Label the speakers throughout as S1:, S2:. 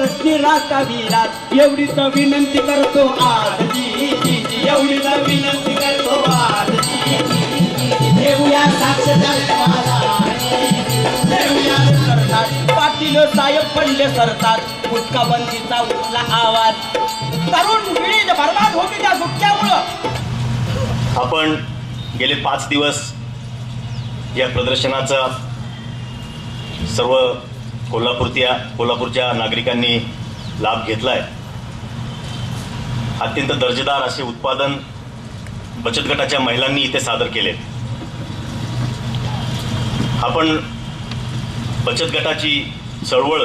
S1: निराकावीरात एवढीच विनंती करतो आज एवढीच विनंती करतो आज देऊया साक्ष देऊया सरतात पाटील साहेब पडले सरतात गुटखा बंदीचा उठला आवाज तरुण पिढी बर्बाद होती त्या गुटख्यामुळं.
S2: आपण गेले 5 दिवस या प्रदर्शनाचा सर्व कोल्हापूरच्या नागरिकांनी लाभ घेतला आहे. अत्यंत दर्जेदार असे उत्पादन बचत गटाच्या महिलांनी इथे सादर केले. आपण बचत गटाची चळवळ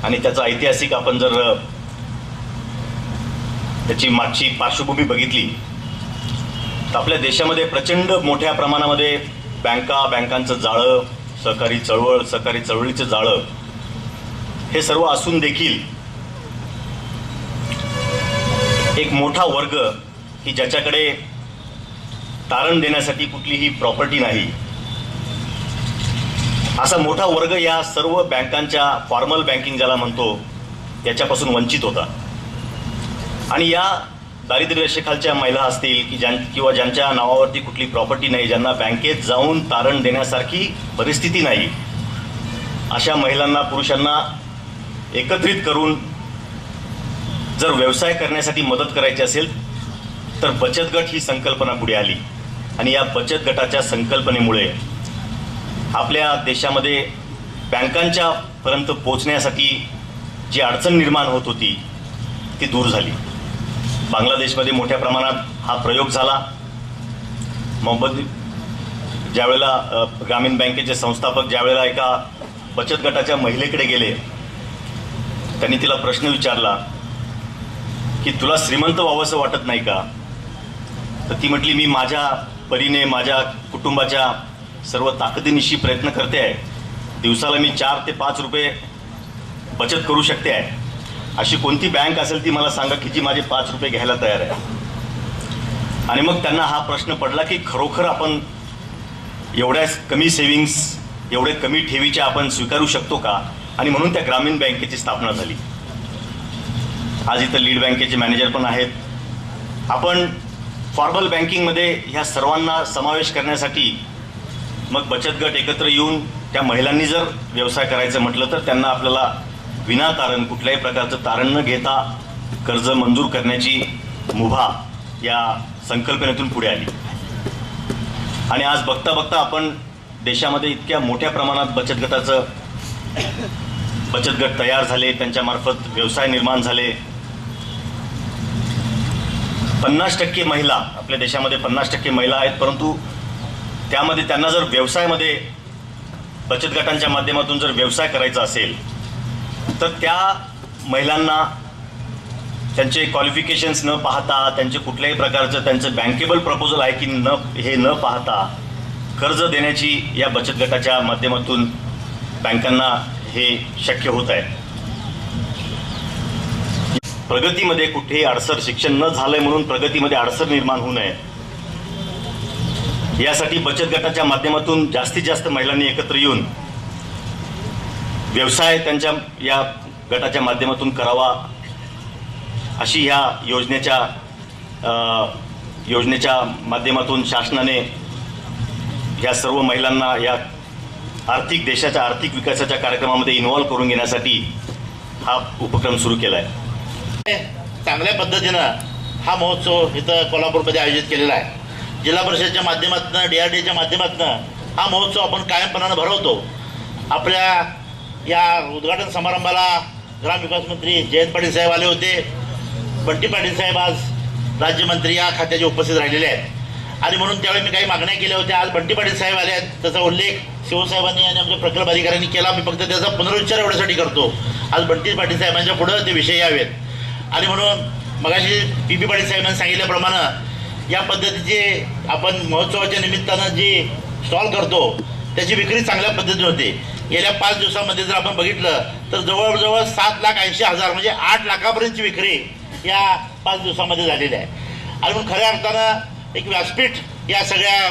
S2: आणि त्याचा ऐतिहासिक आपण जर त्याची मागची पार्श्वभूमी बघितली तर आपल्या देशामध्ये प्रचंड मोठ्या प्रमाणामध्ये बँकांचं जाळं, सहकारी चळवळीचं जाळं हे सर्व असून देखील एक मोठा वर्ग की ज्याच्याकडे तारण देण्यासाठी कुठलीही प्रॉपर्टी नाही, असा मोठा वर्ग या सर्व बँकांच्या फॉर्मल बँकिंग ज्याला म्हणतो याच्यापासून वंचित होता. आणि या दारिद्र्य रेषेखालच्या महिला असतील की किंवा ज्यांच्या नावावरती कुठली प्रॉपर्टी नाही, ज्यांना बँकेत जाऊन तारण देण्यासारखी परिस्थिती नाही, अशा महिलांना पुरुषांना एकत्रित करून जर व्यवसाय करण्यासाठी मदत करायची असेल तर बचत गट ही संकल्पना पुढे आली. आणि या बचत गटाच्या संकल्पनेमुळे आपल्या देशामध्ये बँकांच्या पर्यंत पोहोचण्यासाठी जी अडचण निर्माण होत होती ती दूर झाली. बांगलादेशमध्ये मोठ्या प्रमाणात हा प्रयोग झाला. ज्यावेळेला ग्रामीण बँकेचे संस्थापक ज्यावेळेला एका बचत गटाच्या महिलेकडे गेले, त्यांनी तिला प्रश्न विचारला की तुला श्रीमंत व्हावंसं वाटत नाही का? तर ती म्हटली, मी माझ्या परीने माझ्या कुटुंबाच्या सर्व ताकदीनिशी प्रयत्न करते आहे. दिवसाला मी 4 ते 5 रुपये बचत करू शकते आहे. अशी कोणती बँक असेल ती मला सांगा की जी माझे 5 रुपये घ्यायला तयार आहे. आणि मग त्यांना हा प्रश्न पडला की खरोखर आपण एवढ्या कमी सेव्हिंग्स, एवढे कमी ठेवीचे आपण स्वीकारू शकतो का? आणि म्हणून त्या ग्रामीण बँकेची स्थापना झाली. आज इथं लीड बँकेचे मॅनेजर पण आहेत. आपण फॉर्मल बँकिंगमध्ये ह्या सर्वांना समावेश करण्यासाठी मग बचत गट एकत्र येऊन त्या महिलांनी जर व्यवसाय करायचं म्हटलं तर त्यांना आपल्याला विनातारण कुठल्याही प्रकारचं तारण न घेता कर्ज मंजूर करण्याची मुभा या संकल्पनेतून पुढे आली. आणि आज बघता बघता आपण देशामध्ये इतक्या मोठ्या प्रमाणात बचत गट तयार झाले, त्यांच्यामार्फत व्यवसाय निर्माण झाले. 50% महिला आपल्या देशामध्ये 50% महिला आहेत, परंतु त्यामध्ये त्यांना जर व्यवसायामध्ये बचत गटांच्या माध्यमातून जर व्यवसाय करायचा असेल तर त्या महिलांना त्यांचे क्वालिफिकेशन्स न पाहता, त्यांचे कुठल्याही प्रकारचं त्यांचं बँकेबल प्रपोजल आहे की हे न पाहता कर्ज देण्याची या बचत गटाच्या माध्यमातून बँकांना हे शक्य होत आहे. प्रगतीमध्ये कुठेही अडसर, शिक्षण न झालंय म्हणून प्रगतीमध्ये अडसर निर्माण होऊ नये यासाठी बचत गटाच्या माध्यमातून जास्तीत जास्त महिलांनी एकत्र येऊन व्यवसाय त्यांच्या या गटाच्या माध्यमातून करावा अशी ह्या योजनेच्या माध्यमातून शासनाने ह्या सर्व महिलांना या देशाच्या आर्थिक विकासाच्या कार्यक्रमामध्ये इन्व्हॉल्व करून घेण्यासाठी हा उपक्रम सुरू केला आहे.
S3: चांगल्या पद्धतीनं हा महोत्सव इथं कोल्हापूरमध्ये आयोजित केलेला आहे. जिल्हा परिषदेच्या माध्यमातून, DRDAच्या माध्यमातून हा महोत्सव आपण कायमपणानं भरवतो. आपल्या या उद्घाटन समारंभाला ग्रामविकास मंत्री जयंत पाटील साहेब आले होते. बंटी पाटील साहेब आज राज्यमंत्री या खात्याचे उपस्थित राहिलेले आहेत आणि म्हणून त्यावेळी मी काही मागण्या केल्या होत्या. आज बंटी पाटील साहेब आले आहेत, त्याचा उल्लेख शिवसाहेबांनी आणि आमच्या प्रकल्प अधिकाऱ्यांनी केला. मी फक्त त्याचा पुनरुच्चार एवढ्यासाठी करतो, आज बंटी पाटील साहेबांच्या पुढं ते विषय यावेत. आणि म्हणून मगाशी PP पाटील साहेबांनी सांगितल्याप्रमाणे या पद्धतीचे आपण महोत्सवाच्या निमित्तानं जी स्टॉल करतो त्याची विक्री चांगल्या पद्धतीने होते. गेल्या 5 दिवसामध्ये जर आपण बघितलं तर जवळजवळ 7,80,000 म्हणजे 8 लाखापर्यंतची विक्री या 5 दिवसामध्ये झालेली आहे. आणि म्हणून खऱ्या अर्थानं एक व्यासपीठ या सगळ्या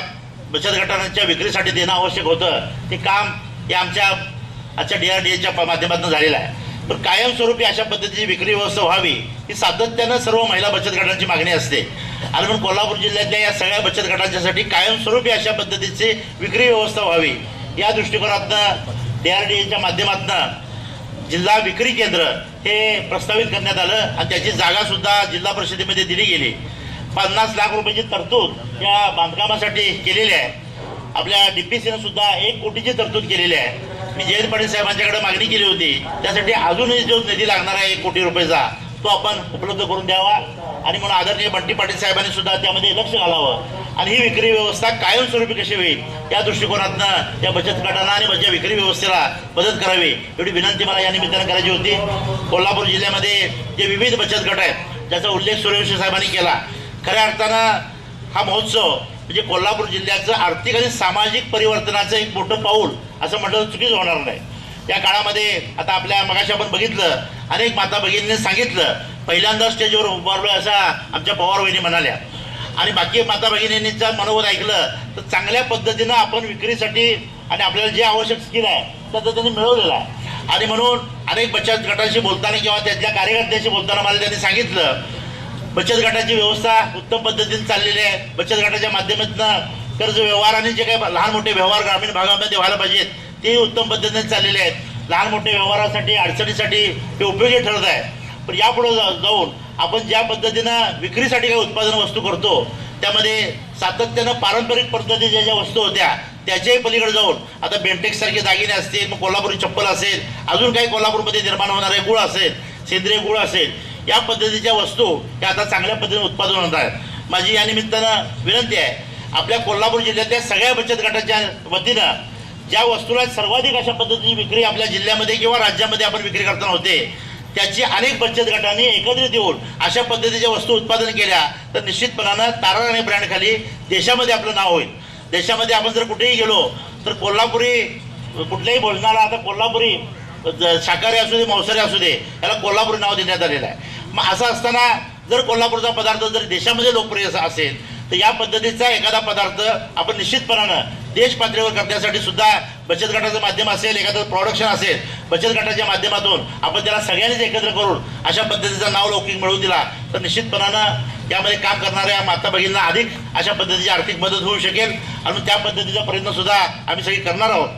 S3: बचत गटांच्या विक्रीसाठी देणं आवश्यक होतं. ते काम या आमच्या DRDAच्या माध्यमातून झालेलं आहे. पण कायमस्वरूपी अशा पद्धतीची विक्री व्यवस्था व्हावी ही सातत्यानं सर्व महिला बचत गटांची मागणी असते. आणि म्हणून कोल्हापूर जिल्ह्यातल्या या सगळ्या बचत गटांच्यासाठी कायमस्वरूपी अशा पद्धतीची विक्री व्यवस्था व्हावी या दृष्टिकोनातनं DRDAच्या माध्यमातून जिल्हा विक्री केंद्र हे प्रस्तावित करण्यात आलं आणि त्याची जागासुद्धा जिल्हा परिषदेमध्ये दिली गेली. 50 लाख रुपयाची तरतूद या बांधकामासाठी केलेली आहे. आपल्या DPCनं सुद्धा 1 कोटीची तरतूद केलेली आहे. मी जयंत पाटील साहेबांच्याकडे मागणी केली होती, त्यासाठी अजूनही जो निधी लागणार आहे 1 कोटी रुपयाचा तो आपण उपलब्ध करून द्यावा आणि म्हणून आदरणीय बंटी पाटील साहेबांनी सुद्धा त्यामध्ये लक्ष घालावं आणि ही विक्री व्यवस्था कायमस्वरूपी कशी होईल या दृष्टिकोनातनं या बचत गटांना आणि बचत विक्री व्यवस्थेला मदत करावी एवढी विनंती मला या निमित्तानं करायची होती. कोल्हापूर जिल्ह्यामध्ये जे विविध बचत गट आहेत ज्याचा उल्लेख सूर्यवंशी साहेबांनी केला, खऱ्या अर्थानं हा महोत्सव म्हणजे कोल्हापूर जिल्ह्याचं आर्थिक आणि सामाजिक परिवर्तनाचं एक मोठं पाऊल असं म्हटलं चुकीचं होणार नाही. या काळामध्ये आता आपल्या मगाशी आपण बघितलं, अनेक माता भगिनींनी सांगितलं, पहिल्यांदा स्टेजवर उभारलोय असा आमच्या पवार वहिनी म्हणाल्या आणि बाकी माता भगिनींचं मनोगत ऐकलं तर चांगल्या पद्धतीनं आपण विक्रीसाठी आणि आपल्याला जे आवश्यक स्किल आहे त्याचं त्यांनी मिळवलेलं आहे. आणि म्हणून अनेक बचत गटांशी बोलताना किंवा त्यातल्या कार्यकर्त्यांशी बोलताना मला त्यांनी सांगितलं बचत गटाची व्यवस्था उत्तम पद्धतीने चाललेली आहे. बचत गटाच्या माध्यमातून कर्ज व्यवहार आणि जे काही लहान मोठे व्यवहार ग्रामीण भागामध्ये व्हायला पाहिजेत ते उत्तम पद्धतीने चाललेले आहेत. लहान मोठे व्यवहारासाठी अडचणीसाठी ते उपयोगी ठरत आहे. पण यापुढे जाऊन आपण ज्या पद्धतीनं विक्रीसाठी काही उत्पादन वस्तू करतो त्यामध्ये सातत्यानं पारंपरिक पद्धतीच्या ज्या वस्तू होत्या त्याच्याही पलीकडे जाऊन आता बेंटेक्स सारखे दागिने असतील, मग कोल्हापुरी चप्पल असेल, अजून काही कोल्हापूरमध्ये निर्माण होणारे गुळ असेल, सेंद्रिय गुळ असेल, या पद्धतीच्या वस्तू या आता चांगल्या पद्धतीने उत्पादन होत आहेत. माझी या निमित्तानं विनंती आहे आपल्या कोल्हापूर जिल्ह्यातल्या सगळ्या बचत गटाच्या वतीनं ज्या वस्तूला सर्वाधिक अशा पद्धतीची विक्री आपल्या जिल्ह्यामध्ये किंवा राज्यामध्ये आपण विक्री करताना होते त्याची अनेक बचत गटांनी एकत्रित येऊन अशा पद्धतीच्या वस्तू उत्पादन केल्या तर निश्चितपणानं तारा राणी ब्रँड देशामध्ये आपलं नाव होईल. देशामध्ये आपण जर कुठेही गेलो तर कोल्हापुरी कुठल्याही भोजनाला आता कोल्हापुरी शाकाहारी असू दे मांसाहारी असू दे याला कोल्हापुरी नाव देण्यात आलेलं आहे. मग असं असताना जर कोल्हापूरचा पदार्थ जर देशामध्ये लोकप्रिय असेल तर या पद्धतीचा एखादा पदार्थ आपण निश्चितपणानं देश पातळीवर करण्यासाठी सुद्धा बचत गटाचं माध्यम असेल, एखादं प्रोडक्शन असेल, बचत गटाच्या माध्यमातून आपण त्याला सगळ्यांनीच एकत्र करून अशा पद्धतीचं नाव लौकिक मिळवून दिला तर निश्चितपणानं यामध्ये काम करणाऱ्या माता भगिनींना अधिक अशा पद्धतीची आर्थिक मदत होऊ शकेल आणि त्या पद्धतीचा प्रयत्न सुद्धा आम्ही सगळी करणार आहोत.